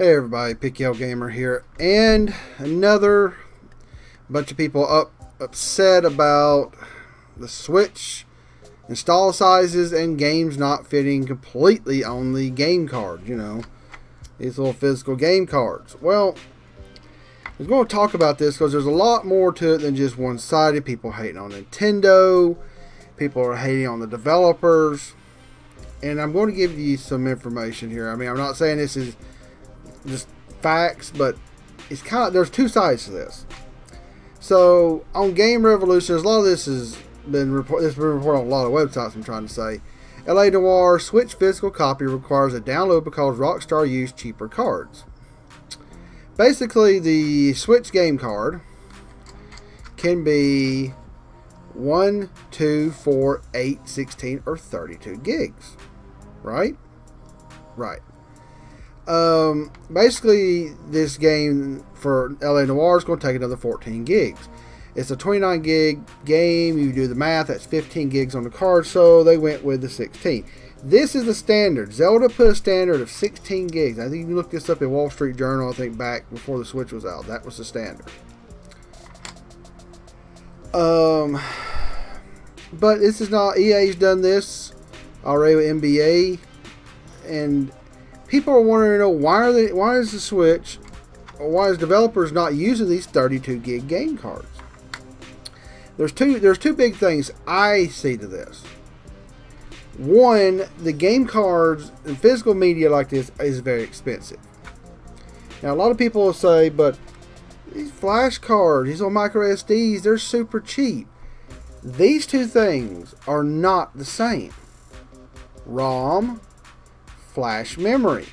Hey everybody, Picky Gamer here, and another bunch of people upset about the Switch install sizes and games not fitting completely on the game card. You know, these little physical game cards. Well, I was going to talk about this because there's a lot more to it than just one-sided. People hating on Nintendo, people are hating on the developers, and I'm going to give you some information here. I mean, I'm not saying this is just facts, but it's kind of, there's two sides to this. So on Game Revolution, a lot of this has been reported on a lot of websites. I'm trying to say, Noire Switch physical copy requires a download because Rockstar used cheaper cards. Basically, the Switch game card can be 1, 2, 4, 8, 16, or 32 gigs. Right? Right. Basically, this game for LA Noire is going to take another 14 gigs. It's a 29 gig game. You do the math, that's 15 gigs on the card, so they went with the 16. This is the standard. Zelda put a standard of 16 gigs. I think you looked this up in Wall Street Journal, I think back before the Switch was out. That was the standard. But this is not, EA's done this already with NBA, and people are wanting to know why is the Switch, or why is developers not using these 32 gig game cards? There's two big things I see to this. One, the game cards and physical media like this is very expensive. Now a lot of people will say, but these flash cards, these old micro SDs, they're super cheap. These two things are not the same. ROM, flash memory.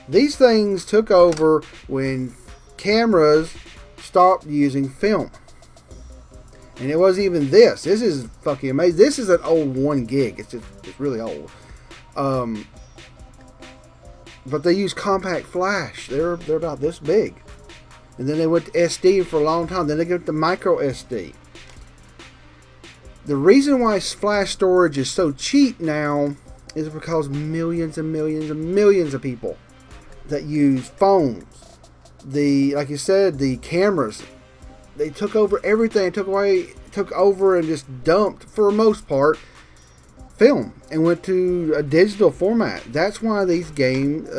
These things took over when cameras stopped using film. And it wasn't even this. This is fucking amazing. This is an old 1 gig. It's really old. But they use compact flash. They're about this big. And then they went to SD for a long time. Then they got the micro SD. The reason why flash storage is so cheap now is because millions and millions and millions of people that use phones, like you said, the cameras, they took over everything, took over and just dumped, for the most part, film and went to a digital format. That's why these games,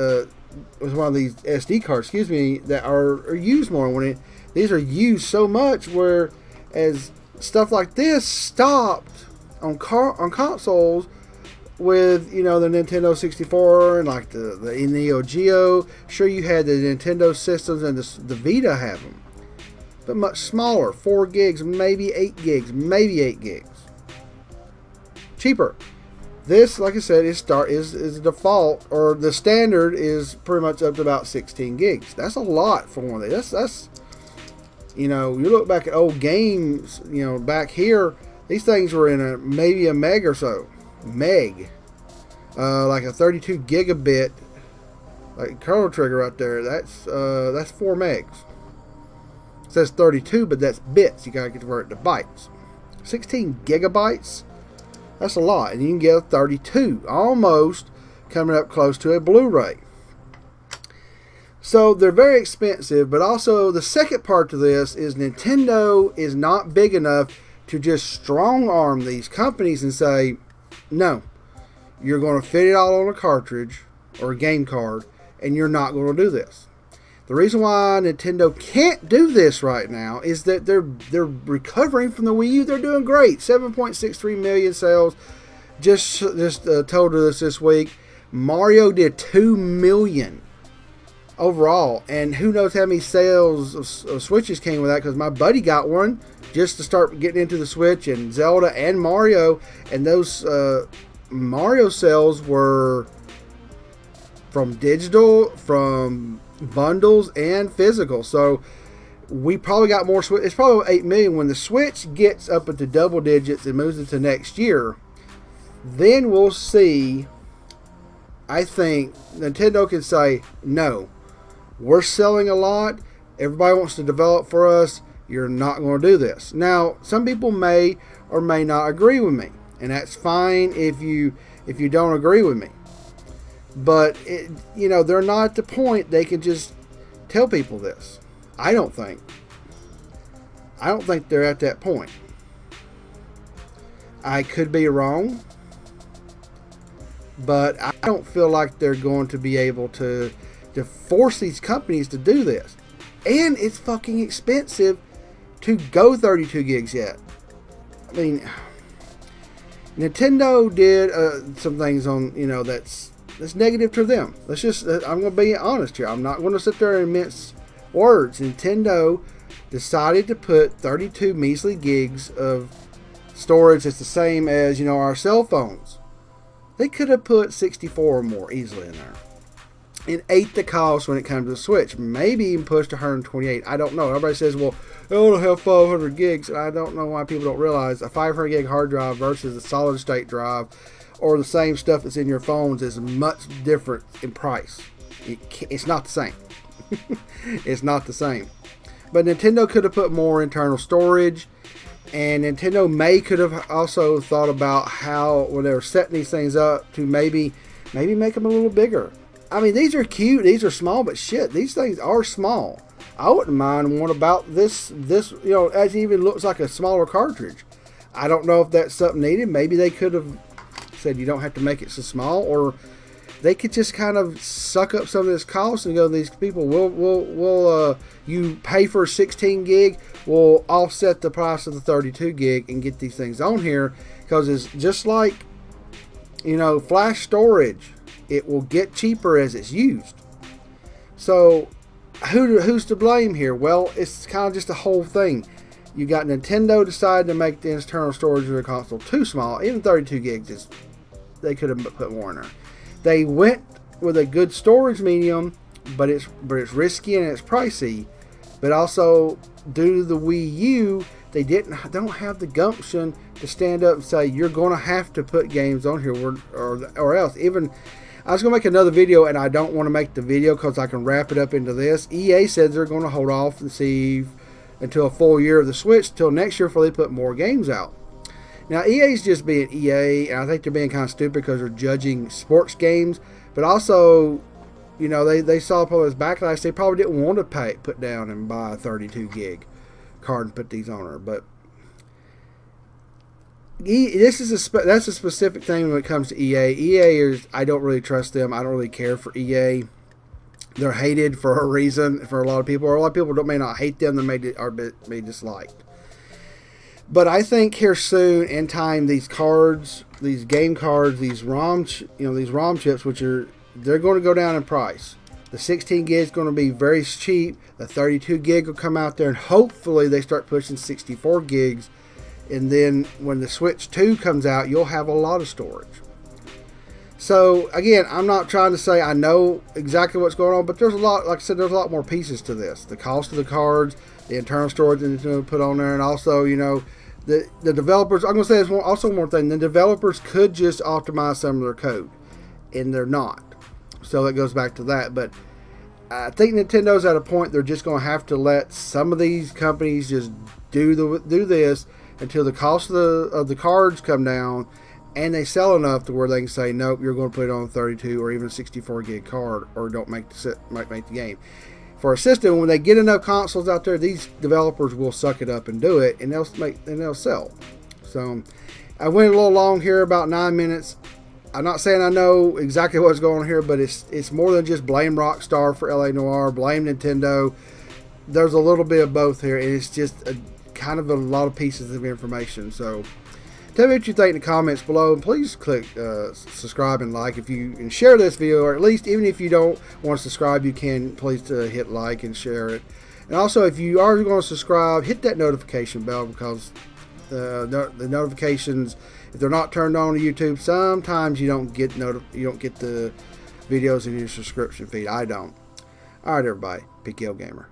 why these SD cards, that are used more. These are used so much, where as stuff like this stopped on consoles with, you know, the Nintendo 64 and like the Neo Geo. Sure, you had the Nintendo systems, and the Vita have them, but much smaller, 4 gigs, maybe 8 gigs, cheaper. This, like I said, is the default, or the standard is pretty much up to about 16 gigs. That's a lot for one of these. That's you know, you look back at old games, you know, back here, these things were in maybe a meg or so. Meg. Like a 32 gigabit, like Chrono Trigger right there. That's 4 megs. It says 32, but that's bits. You gotta convert it to bytes. 16 gigabytes. That's a lot, and you can get a 32, almost coming up close to a Blu-ray. So they're very expensive, but also the second part to this is Nintendo is not big enough to just strong arm these companies and say, no, you're going to fit it all on a cartridge or a game card, and you're not going to do this. The reason why Nintendo can't do this right now is that they're recovering from the Wii U. They're doing great. 7.63 million sales. Just told us this week. Mario did 2 million overall, and who knows how many sales of Switches came with that, because my buddy got one just to start getting into the Switch, and Zelda and Mario, and those Mario sales were from digital, from bundles, and physical. So we probably got more Switch. It's probably 8 million. When the Switch gets up into double digits and moves into next year, then we'll see. I think Nintendo can say, no, we're selling a lot, everybody wants to develop for us, you're not going to do this. Now, some people may or may not agree with me, and that's fine if you don't agree with me. But they're not at the point they can just tell people this. I don't think they're at that point. I could be wrong, but I don't feel like they're going to be able to force these companies to do this. And it's fucking expensive to go 32 gigs yet. I mean, Nintendo did some things on, that's negative to them. I'm going to be honest here. I'm not going to sit there and mince words. Nintendo decided to put 32 measly gigs of storage. It's the same as, our cell phones. They could have put 64 or more easily in there. And ate the cost when it comes to the Switch. Maybe even pushed 128. I don't know. Everybody says, well, they only have 500 gigs. I don't know why people don't realize a 500 gig hard drive versus a solid state drive or the same stuff that's in your phones is much different in price. It's not the same. It's not the same. But Nintendo could have put more internal storage. And Nintendo could have also thought about how, when they were setting these things up, to maybe make them a little bigger. I mean, these are cute, these are small, but shit, these things are small. I wouldn't mind one about this, as it even looks like a smaller cartridge. I don't know if that's something needed. Maybe they could have said you don't have to make it so small, or they could just kind of suck up some of this cost and go, these people, we'll you pay for 16 gig, we'll offset the price of the 32 gig and get these things on here, because it's just like, flash storage. It will get cheaper as it's used. So, who's to blame here? Well, it's kind of just a whole thing. You got Nintendo decided to make the internal storage of the console too small. Even 32 gigs they could have put more in there. They went with a good storage medium, but it's risky and it's pricey. But also, due to the Wii U, they don't have the gumption to stand up and say you're going to have to put games on here, or else. Even I was going to make another video, and I don't want to make the video because I can wrap it up into this. EA says they're going to hold off and see until a full year of the Switch, till next year before they put more games out. Now, EA's just being EA, and I think they're being kind of stupid because they're judging sports games. But also, they saw probably this backlash. They probably didn't want to put down and buy a 32 gig card and put these on her. But that's a specific thing when it comes to EA. I don't really trust them. I don't really care for EA. They're hated for a reason for a lot of people. Or a lot of people may not hate them. They may dislike. But I think here soon, in time, these cards, these game cards, these ROM chips, they're going to go down in price. The 16 gig is going to be very cheap. The 32 gig will come out there, and hopefully they start pushing 64 gigs. And then when the Switch 2 comes out, you'll have a lot of storage. So again, I'm not trying to say I know exactly what's going on, but there's a lot, like I said, there's a lot more pieces to this. The cost of the cards, the internal storage that they're going to put on there, and also, the developers, I'm going to say this also one more thing. The developers could just optimize some of their code, and they're not. So it goes back to that. But I think Nintendo's at a point they're just going to have to let some of these companies just do this until the cost of the cards come down and they sell enough to where they can say, nope, you're going to put it on a 32 or even a 64 gig card, or don't make the game. For a system, when they get enough consoles out there, these developers will suck it up and do it, and they'll sell. So I went a little long here, about 9 minutes. I'm not saying I know exactly what's going on here, but it's more than just blame Rockstar for LA Noire, blame Nintendo. There's a little bit of both here, and it's just kind of a lot of pieces of information. So tell me what you think in the comments below, and please click subscribe and like and share this video, or at least even if you don't want to subscribe, you can please hit like and share it. And also, if you are going to subscribe, hit that notification bell, because the notifications, if they're not turned on to YouTube, sometimes you don't get the videos in your subscription feed. I don't. All right, everybody, PKO Gamer.